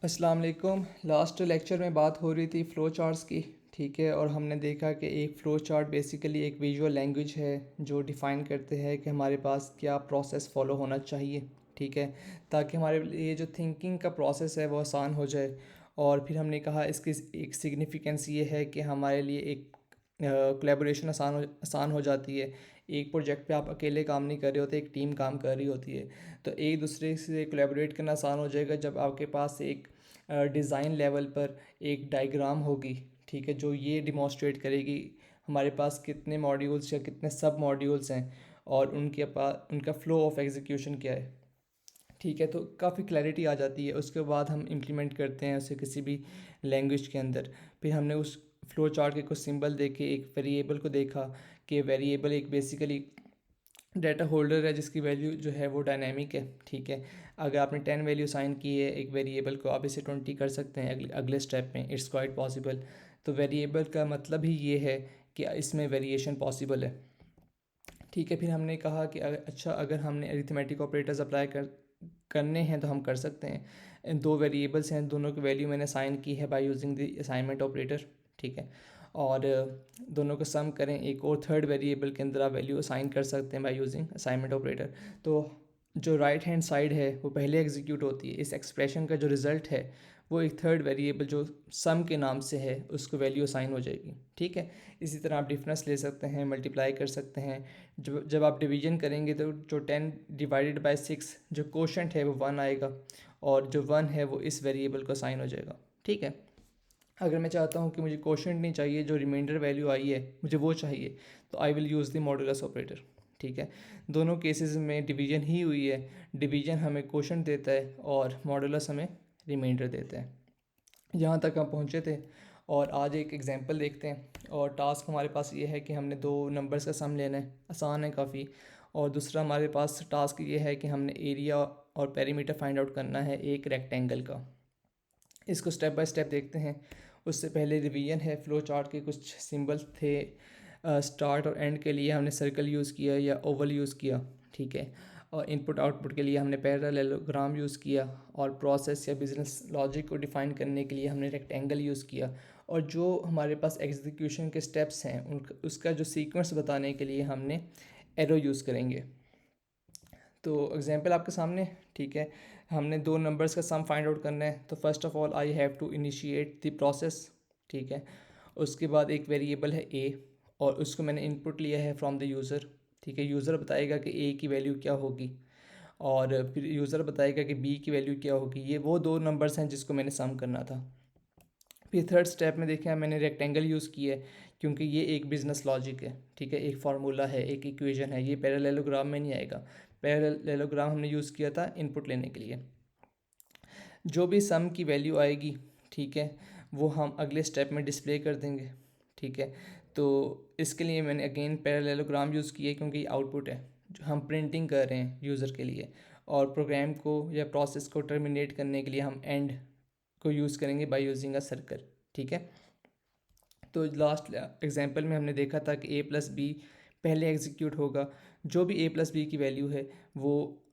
अस्सलाम वालेकुम। Last lecture में बात हो रही थी फ़्लो चार्ट्स की, ठीक है। और हमने देखा कि एक फ़्लो चार्ट बेसिकली एक विजुअल लैंग्वेज है जो डिफ़ाइन करते हैं कि हमारे पास क्या प्रोसेस फ़ॉलो होना चाहिए, ठीक है, ताकि हमारे लिए जो थिंकिंग का प्रोसेस है वो आसान हो जाए। और फिर हमने कहा इसकी एक सिग्निफिकेंस ये है कि हमारे लिए एक कोलैबोरेशन आसान हो जाती है। एक प्रोजेक्ट पे आप अकेले काम नहीं कर रहे होते, एक टीम काम कर रही होती है। तो एक दूसरे से कोलैबोरेट करना आसान हो जाएगा जब आपके पास एक डिज़ाइन लेवल पर एक डायग्राम होगी, ठीक है, जो ये डिमॉन्स्ट्रेट करेगी हमारे पास कितने मॉड्यूल्स या कितने सब मॉड्यूल्स हैं और उनके पास उनका फ़्लो ऑफ एग्जीक्यूशन क्या है, ठीक है। तो काफ़ी क्लैरिटी आ जाती है। उसके बाद हम इम्प्लीमेंट करते हैं उसे किसी भी लैंग्वेज के अंदर। फिर हमने उस फ्लो चार्ट के कुछ सिंबल देखे, एक वेरिएबल को देखा कि वेरिएबल एक बेसिकली डाटा होल्डर है जिसकी वैल्यू जो है वो डायनेमिक है, ठीक है। अगर आपने 10 वैल्यू साइन की है एक वेरिएबल को, आप इसे 20 कर सकते हैं अगले स्टेप में, इट्स क्वाइट पॉसिबल। तो वेरिएबल का मतलब ही ये है कि इसमें वेरिएशन पॉसिबल है, ठीक है। फिर हमने कहा कि अगर हमने अरिथमेटिक ऑपरेटर्स अप्लाई करने हैं तो हम कर सकते हैं। दो वेरिएबल्स हैं, दोनों की वैल्यू मैंने साइन की है by using the assignment operator, ठीक है। और दोनों को सम करें, एक और थर्ड वेरिएबल के अंदर आप वैल्यू असाइन कर सकते हैं बाय यूजिंग असाइनमेंट ऑपरेटर। तो जो राइट हैंड साइड है वो पहले एग्जीक्यूट होती है। इस एक्सप्रेशन का जो रिज़ल्ट है वो एक थर्ड वेरिएबल जो सम के नाम से है उसको वैल्यू असाइन हो जाएगी, ठीक है। इसी तरह आप डिफरेंस ले सकते हैं, मल्टीप्लाई कर सकते हैं। जब आप डिवीजन करेंगे तो जो 10 डिवाइडेड बाय 6 जो कोशेंट है वो 1 आएगा और जो 1 है वो इस वेरिएबल को असाइन हो जाएगा, ठीक है। अगर मैं चाहता हूँ कि मुझे कोशेंट नहीं चाहिए, जो रिमाइंडर वैल्यू आई है मुझे वो चाहिए, तो I will use the modulus operator, ठीक है। दोनों केसेस में डिवीजन ही हुई है। डिवीजन हमें कोशेंट देता है और मॉडुलस हमें रिमाइंडर देता है। यहाँ तक हम पहुँचे थे और आज एक एग्जांपल देखते हैं। और टास्क हमारे पास ये है कि हमने दो नंबर्स का सम लेना है, आसान है काफ़ी। और दूसरा हमारे पास टास्क ये है कि हमने एरिया और पेरीमीटर फाइंड आउट करना है एक रेक्टेंगल का। इसको स्टेप बाय स्टेप देखते हैं। उससे पहले रिवीजन है, फ्लो चार्ट के कुछ सिंबल्स थे। स्टार्ट और एंड के लिए हमने सर्कल यूज़ किया या ओवल यूज़ किया, ठीक है। और इनपुट आउटपुट के लिए हमने पैरेललोग्राम यूज़ किया। और प्रोसेस या बिजनेस लॉजिक को डिफ़ाइन करने के लिए हमने रेक्टेंगल यूज़ किया। और जो हमारे पास एग्जीक्यूशन के स्टेप्स हैं उसका जो सीक्वेंस बताने के लिए हमने एरो यूज़ करेंगे। तो एग्जांपल आपके सामने, ठीक है। हमने दो नंबर्स का सम फाइंड आउट करना है, तो first of all I have to initiate the process, ठीक है। उसके बाद एक वेरिएबल है ए और उसको मैंने इनपुट लिया है फ्रॉम द यूज़र, ठीक है। यूज़र बताएगा कि ए की वैल्यू क्या होगी और फिर यूज़र बताएगा कि बी की वैल्यू क्या होगी। ये वो दो नंबर्स हैं जिसको मैंने सम करना था। फिर थर्ड स्टेप में देखा मैंने रेक्टेंगल यूज़ किया है क्योंकि ये एक बिजनेस लॉजिक है, ठीक है, एक फार्मूला है, एक इक्वेशन है। ये पैरेललोग्राम में नहीं आएगा। पैरेललोग्राम हमने यूज़ किया था इनपुट लेने के लिए। जो भी सम की वैल्यू आएगी, ठीक है, वो हम अगले स्टेप में डिस्प्ले कर देंगे, ठीक है। तो इसके लिए मैंने अगेन पैरेललोग्राम यूज़ किया क्योंकि आउटपुट है जो हम प्रिंटिंग कर रहे हैं यूज़र के लिए। और प्रोग्राम को या प्रोसेस को टर्मिनेट करने के लिए हम एंड को यूज़ करेंगे बाय यूजिंग अ सर्कल, ठीक है। तो लास्ट एग्जांपल में हमने देखा था कि ए प्लस बी पहले एग्जीक्यूट होगा। जो भी ए प्लस बी की वैल्यू है वो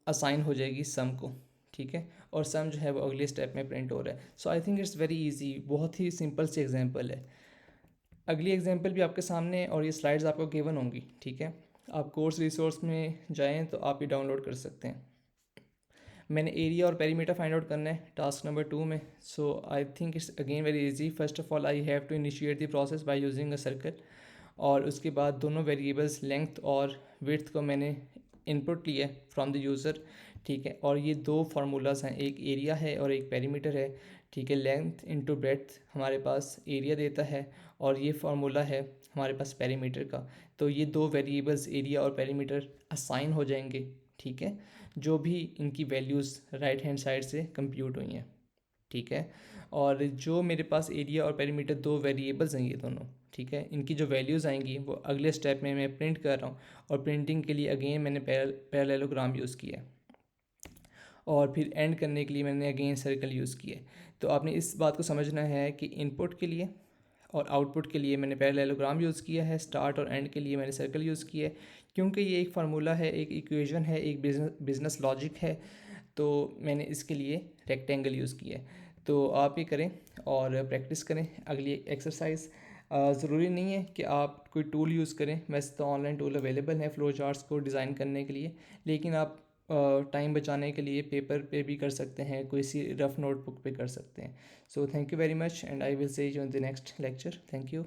असाइन हो जाएगी सम को, ठीक है। और सम जो है वो अगले स्टेप में प्रिंट हो रहा है। So I think it's very easy, बहुत ही सिंपल सी एग्जांपल है। अगली एग्जांपल भी आपके सामने है और ये स्लाइड्स आपको गिवन होंगी, ठीक है। आप कोर्स रिसोर्स में जाएँ तो आप ये डाउनलोड कर सकते हैं। मैंने एरिया और पेरीमीटर फाइंड आउट करना है टास्क नंबर 2 में। So I think it's again very easy. First of all I have to initiate the process by using a circle. और उसके बाद दोनों वेरिएबल्स लेंथ और विड्थ को मैंने इनपुट लिया फ्रॉम द यूज़र, ठीक है। और ये दो फार्मूलाज हैं, एक एरिया है और एक पेरीमीटर है, ठीक है। लेंथ इनटू ब्रेड्थ हमारे पास एरिया देता है और ये फार्मूला है हमारे पास पेरीमीटर का। तो ये दो वेरिएबल्स एरिया और पेरीमीटर असाइन हो जाएंगे, ठीक है, जो भी इनकी वैल्यूज़ राइट हैंड साइड से कंप्यूट हुई हैं, ठीक है। और जो मेरे पास एरिया और पेरीमीटर दो वेरिएबल्स हैं ये दोनों, ठीक है, इनकी जो वैल्यूज़ आएंगी वो अगले स्टेप में मैं प्रिंट कर रहा हूँ। और प्रिंटिंग के लिए अगेन मैंने पैरेललोग्राम यूज़ किया है। और फिर एंड करने के लिए मैंने अगेन सर्कल यूज़ किया है। तो आपने इस बात को समझना है कि इनपुट के लिए और आउटपुट के लिए मैंने पैरेललोग्राम यूज़ किया है, स्टार्ट और एंड के लिए मैंने सर्कल यूज़ किया है। क्योंकि ये एक फार्मूला है, एक इक्वेशन है, एक बिजनेस लॉजिक है, तो मैंने इसके लिए रेक्टेंगल यूज़ किया है। तो आप ये करें और प्रैक्टिस करें। अगली एक्सरसाइज, ज़रूरी नहीं है कि आप कोई टूल यूज़ करें, वैसे तो ऑनलाइन टूल अवेलेबल हैं फ्लो चार्ट्स को डिज़ाइन करने के लिए, लेकिन आप टाइम बचाने के लिए पेपर पे भी कर सकते हैं, कोई सी रफ नोटबुक पे कर सकते हैं। So thank you very much and I will see you in the next lecture. Thank you.